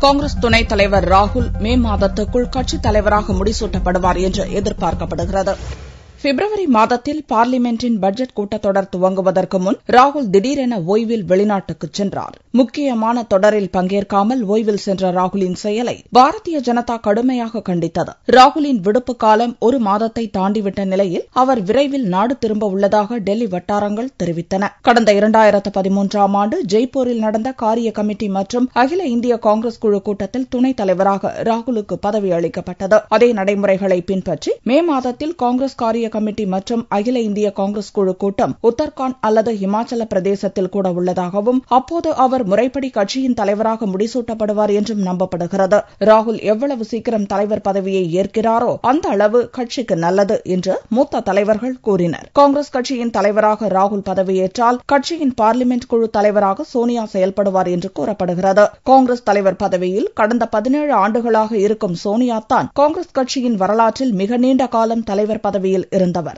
காங்கிரஸ் துணைத் தலைவர் ராகுல் மே மாதத்துக்குள் கட்சித் தலைவராக முடிசூட்டப்படுவார் என்று எதிர்பார்க்கப்படுகிறது. பிப்ரவரி மாதத்தில் பார்லிமென்டின் பட்ஜெட் கூட்டத்தொடர் துவங்குவதற்கு முன் ராகுல் திடீரென ஓய்வில் வெளிநாட்டுக்குச் சென்றார். முக்கியமான தொடரில் பங்கேற்காமல் ஓய்வில் சென்ற ராகுலின் செயலை பாரதிய ஜனதா கடுமையாக கண்டித்தது. ராகுலின் விடுப்பு காலம் ஒரு மாதத்தை தாண்டிவிட்ட நிலையில் அவர் விரைவில் நாடு திரும்ப உள்ளதாக டெல்லி வட்டாரங்கள் தெரிவித்தன. கடந்த 2013ஆம் ஆண்டு ஜெய்ப்பூரில் நடந்த காரிய கமிட்டி மற்றும் அகில இந்திய காங்கிரஸ் குழு கூட்டத்தில் துணைத் தலைவராக ராகுலுக்கு பதவி அளிக்கப்பட்டது. அதே நடைமுறைகளை பின்பற்றி மே மாதத்தில் காங்கிரஸ் காரிய கமிட்டி மற்றும் அகில இந்திய காங்கிரஸ் குழு கூட்டம் உத்தரகாண்ட் அல்லது இமாச்சல பிரதேசத்தில் கூட உள்ளதாகவும் அப்போது அவர் முறைப்படி கட்சியின் தலைவராக முடிசூட்டப்படுவார் என்றும் நம்பப்படுகிறது. ராகுல் எவ்வளவு சீக்கிரம் தலைவர் பதவியை ஏற்கிறாரோ அந்த அளவு கட்சிக்கு நல்லது என்று மூத்த தலைவர்கள் கூறினர். காங்கிரஸ் கட்சியின் தலைவராக ராகுல் பதவியேற்றால் கட்சியின் பார்லிமென்ட் குழு தலைவராக சோனியா செயல்படுவார் என்று கூறப்படுகிறது. காங்கிரஸ் தலைவர் பதவியில் கடந்த 17 ஆண்டுகளாக இருக்கும் சோனியா தான் காங்கிரஸ் கட்சியின் வரலாற்றில் மிக நீண்ட காலம் தலைவர் பதவியில் இருந்தவர்.